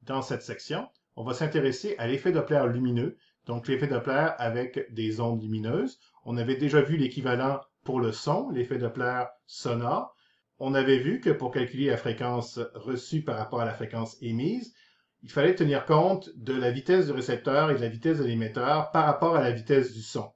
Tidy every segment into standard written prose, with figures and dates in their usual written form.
dans cette section, on va s'intéresser à l'effet Doppler lumineux, donc l'effet Doppler avec des ondes lumineuses. On avait déjà vu l'équivalent pour le son, l'effet Doppler sonore. On avait vu que pour calculer la fréquence reçue par rapport à la fréquence émise, il fallait tenir compte de la vitesse du récepteur et de la vitesse de l'émetteur par rapport à la vitesse du son.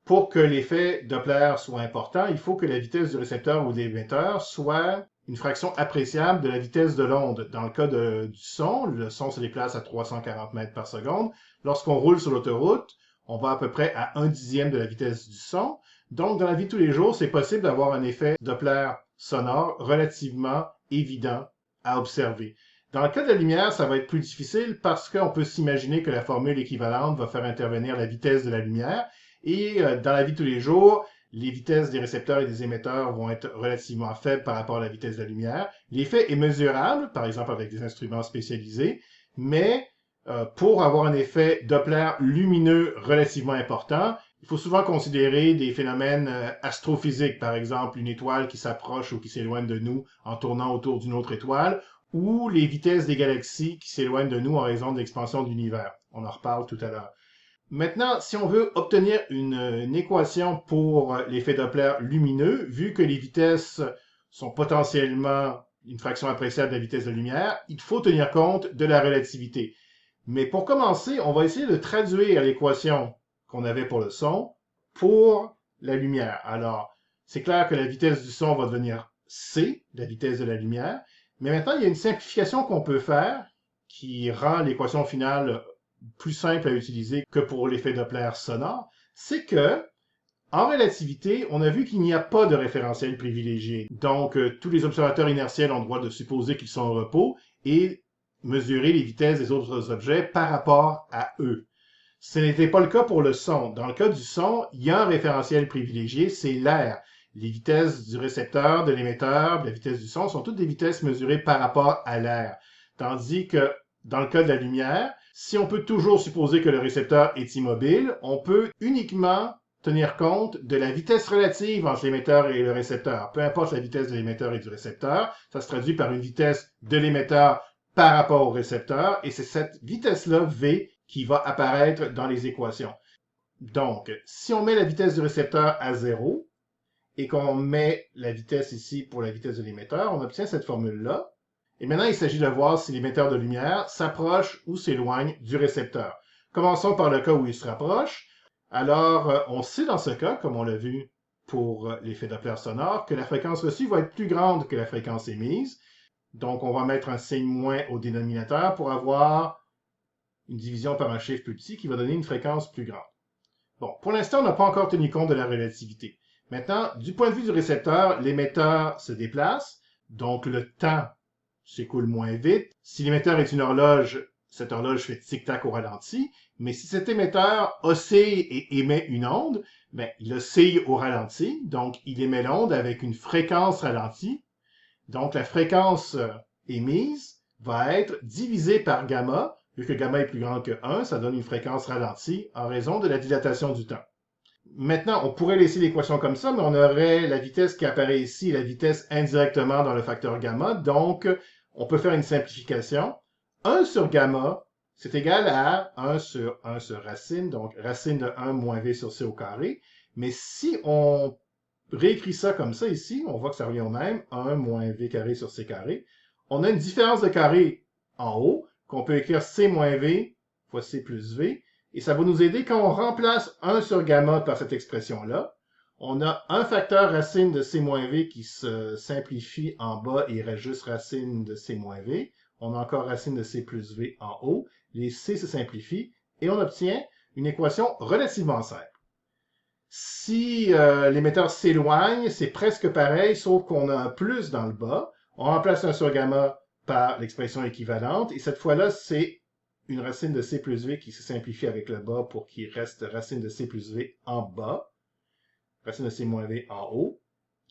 Pour que l'effet Doppler soit important, il faut que la vitesse du récepteur ou de l'émetteur soit une fraction appréciable de la vitesse de l'onde. Dans le cas du son, le son se déplace à 340 mètres par seconde. Lorsqu'on roule sur l'autoroute, on va à peu près à 1/10 de la vitesse du son. Donc, dans la vie de tous les jours, c'est possible d'avoir un effet Doppler sonore relativement évident à observer. Dans le cas de la lumière, ça va être plus difficile parce qu'on peut s'imaginer que la formule équivalente va faire intervenir la vitesse de la lumière. Et dans la vie de tous les jours, les vitesses des récepteurs et des émetteurs vont être relativement faibles par rapport à la vitesse de la lumière. L'effet est mesurable, par exemple avec des instruments spécialisés, mais pour avoir un effet Doppler lumineux relativement important, il faut souvent considérer des phénomènes astrophysiques, par exemple une étoile qui s'approche ou qui s'éloigne de nous en tournant autour d'une autre étoile, ou les vitesses des galaxies qui s'éloignent de nous en raison de l'expansion de l'univers. On en reparle tout à l'heure. Maintenant, si on veut obtenir une équation pour l'effet Doppler lumineux, vu que les vitesses sont potentiellement une fraction appréciable de la vitesse de la lumière, il faut tenir compte de la relativité. Mais pour commencer, on va essayer de traduire l'équation qu'on avait pour le son pour la lumière. Alors, c'est clair que la vitesse du son va devenir c, la vitesse de la lumière, mais maintenant, il y a une simplification qu'on peut faire qui rend l'équation finale plus simple à utiliser que pour l'effet Doppler sonore, c'est que, en relativité, on a vu qu'il n'y a pas de référentiel privilégié. Donc, tous les observateurs inertiels ont le droit de supposer qu'ils sont au repos et mesurer les vitesses des autres objets par rapport à eux. Ce n'était pas le cas pour le son. Dans le cas du son, il y a un référentiel privilégié, c'est l'air. Les vitesses du récepteur, de l'émetteur, de la vitesse du son sont toutes des vitesses mesurées par rapport à l'air. Tandis que, dans le cas de la lumière, si on peut toujours supposer que le récepteur est immobile, on peut uniquement tenir compte de la vitesse relative entre l'émetteur et le récepteur. Peu importe la vitesse de l'émetteur et du récepteur, ça se traduit par une vitesse de l'émetteur par rapport au récepteur, et c'est cette vitesse-là, V, qui va apparaître dans les équations. Donc, si on met la vitesse du récepteur à 0, et qu'on met la vitesse ici pour la vitesse de l'émetteur, on obtient cette formule-là. Et maintenant, il s'agit de voir si l'émetteur de lumière s'approche ou s'éloigne du récepteur. Commençons par le cas où il se rapproche. Alors, on sait dans ce cas, comme on l'a vu pour l'effet Doppler sonore, que la fréquence reçue va être plus grande que la fréquence émise. Donc, on va mettre un signe moins au dénominateur pour avoir une division par un chiffre plus petit qui va donner une fréquence plus grande. Bon, pour l'instant, on n'a pas encore tenu compte de la relativité. Maintenant, du point de vue du récepteur, l'émetteur se déplace, donc le temps s'écoule moins vite. Si l'émetteur est une horloge, cette horloge fait tic-tac au ralenti, mais si cet émetteur oscille et émet une onde, ben, il oscille au ralenti, donc il émet l'onde avec une fréquence ralentie. Donc la fréquence émise va être divisée par gamma. Vu que gamma est plus grand que 1, ça donne une fréquence ralentie en raison de la dilatation du temps. Maintenant, on pourrait laisser l'équation comme ça, mais on aurait la vitesse qui apparaît ici et la vitesse indirectement dans le facteur gamma. Donc, on peut faire une simplification. 1 sur gamma, c'est égal à 1 sur racine, donc racine de 1 moins v sur c au carré. Mais si on réécrit ça comme ça ici, on voit que ça revient au même, 1 moins v carré sur c carré. On a une différence de carré en haut, qu'on peut écrire c moins v fois c plus v. Et ça va nous aider quand on remplace 1 sur gamma par cette expression-là. On a un facteur racine de c moins v qui se simplifie en bas et il reste juste racine de c moins v. On a encore racine de c plus v en haut. Les c se simplifient et on obtient une équation relativement simple. Si l'émetteur s'éloigne, c'est presque pareil, sauf qu'on a un plus dans le bas. On remplace 1 sur gamma par l'expression équivalente et cette fois-là, c'est une racine de c plus v qui se simplifie avec le bas pour qu'il reste racine de c plus v en bas, racine de c moins v en haut.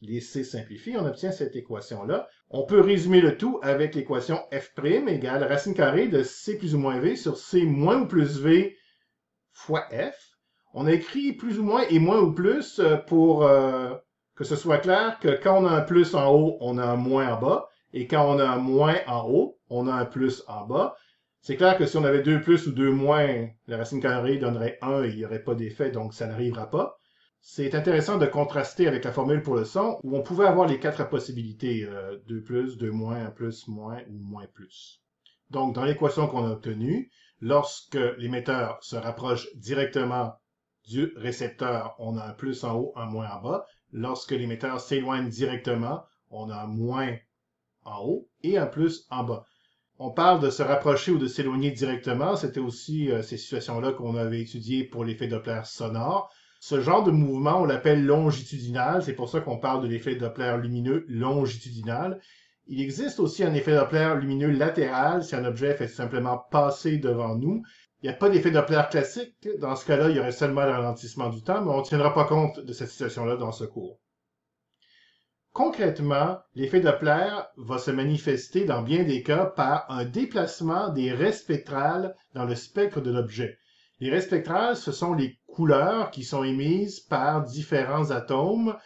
Les c simplifient, on obtient cette équation-là. On peut résumer le tout avec l'équation f' égale racine carrée de c plus ou moins v sur c moins ou plus v fois f. On a écrit plus ou moins et moins ou plus pour que ce soit clair que quand on a un plus en haut, on a un moins en bas, et quand on a un moins en haut, on a un plus en bas. C'est clair que si on avait 2 plus ou 2 moins, la racine carrée donnerait 1 et il n'y aurait pas d'effet, donc ça n'arrivera pas. C'est intéressant de contraster avec la formule pour le son, où on pouvait avoir les 4 possibilités, 2 plus, 2 moins, 1 plus, moins ou moins plus. Donc, dans l'équation qu'on a obtenue, lorsque l'émetteur se rapproche directement du récepteur, on a un plus en haut, un moins en bas. Lorsque l'émetteur s'éloigne directement, on a un moins en haut et un plus en bas. On parle de se rapprocher ou de s'éloigner directement. C'était aussi ces situations-là qu'on avait étudiées pour l'effet Doppler sonore. Ce genre de mouvement, on l'appelle longitudinal. C'est pour ça qu'on parle de l'effet Doppler lumineux longitudinal. Il existe aussi un effet Doppler lumineux latéral si un objet fait simplement passer devant nous. Il n'y a pas d'effet Doppler classique. Dans ce cas-là, il y aurait seulement le ralentissement du temps, mais on ne tiendra pas compte de cette situation-là dans ce cours. Concrètement, l'effet Doppler va se manifester dans bien des cas par un déplacement des raies spectrales dans le spectre de l'objet. Les raies spectrales, ce sont les couleurs qui sont émises par différents atomes.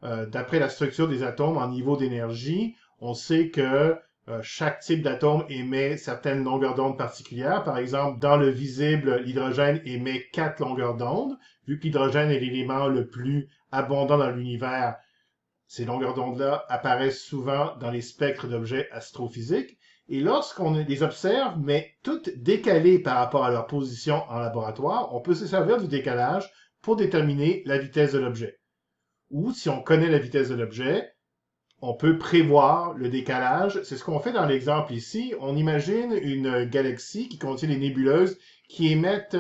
D'après la structure des atomes en niveau d'énergie, on sait que chaque type d'atome émet certaines longueurs d'onde particulières. Par exemple, dans le visible, l'hydrogène émet 4 longueurs d'onde. Vu que l'hydrogène est l'élément le plus abondant dans l'univers, ces longueurs d'onde-là apparaissent souvent dans les spectres d'objets astrophysiques. Et lorsqu'on les observe, mais toutes décalées par rapport à leur position en laboratoire, on peut se servir du décalage pour déterminer la vitesse de l'objet. Ou si on connaît la vitesse de l'objet, on peut prévoir le décalage. C'est ce qu'on fait dans l'exemple ici. On imagine une galaxie qui contient des nébuleuses qui émettent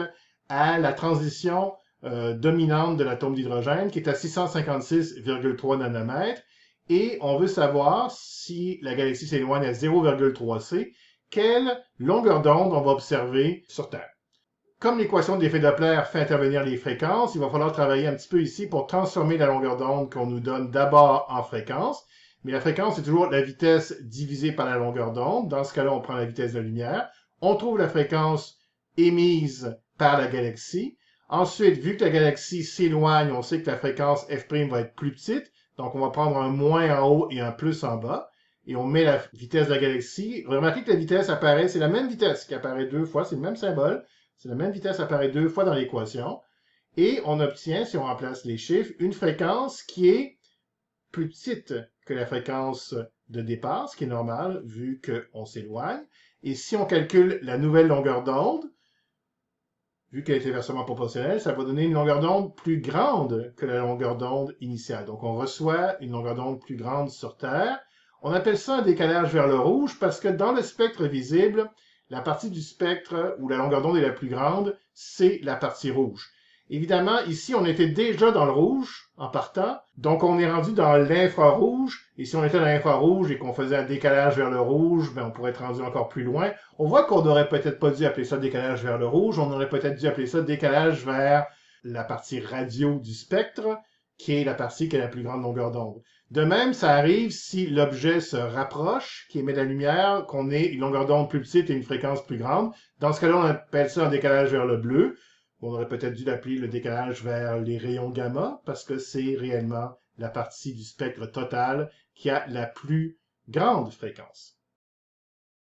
à la transition dominante de l'atome d'hydrogène, qui est à 656,3 nanomètres. Et on veut savoir, si la galaxie s'éloigne à 0,3 c, quelle longueur d'onde on va observer sur Terre. Comme l'équation de l'effet Doppler fait intervenir les fréquences, il va falloir travailler un petit peu ici pour transformer la longueur d'onde qu'on nous donne d'abord en fréquence. Mais la fréquence, c'est toujours la vitesse divisée par la longueur d'onde. Dans ce cas-là, on prend la vitesse de la lumière. On trouve la fréquence émise par la galaxie. Ensuite, vu que la galaxie s'éloigne, on sait que la fréquence f' va être plus petite. Donc, on va prendre un moins en haut et un plus en bas. Et on met la vitesse de la galaxie. Remarquez que la vitesse apparaît, c'est la même vitesse qui apparaît 2 fois, c'est le même symbole. C'est la même vitesse apparaît 2 fois dans l'équation. Et on obtient, si on remplace les chiffres, une fréquence qui est plus petite que la fréquence de départ, ce qui est normal vu qu'on s'éloigne. Et si on calcule la nouvelle longueur d'onde, vu qu'elle est inversement proportionnelle, ça va donner une longueur d'onde plus grande que la longueur d'onde initiale. Donc, on reçoit une longueur d'onde plus grande sur Terre. On appelle ça un décalage vers le rouge parce que dans le spectre visible, la partie du spectre où la longueur d'onde est la plus grande, c'est la partie rouge. Évidemment, ici, on était déjà dans le rouge en partant, donc on est rendu dans l'infrarouge, et si on était dans l'infrarouge et qu'on faisait un décalage vers le rouge, ben on pourrait être rendu encore plus loin. On voit qu'on n'aurait peut-être pas dû appeler ça décalage vers le rouge, on aurait peut-être dû appeler ça décalage vers la partie radio du spectre, qui est la partie qui a la plus grande longueur d'onde. De même, ça arrive si l'objet se rapproche, qui émet de la lumière, qu'on ait une longueur d'onde plus petite et une fréquence plus grande. Dans ce cas-là, on appelle ça un décalage vers le bleu. On aurait peut-être dû l'appeler le décalage vers les rayons gamma, parce que c'est réellement la partie du spectre total qui a la plus grande fréquence.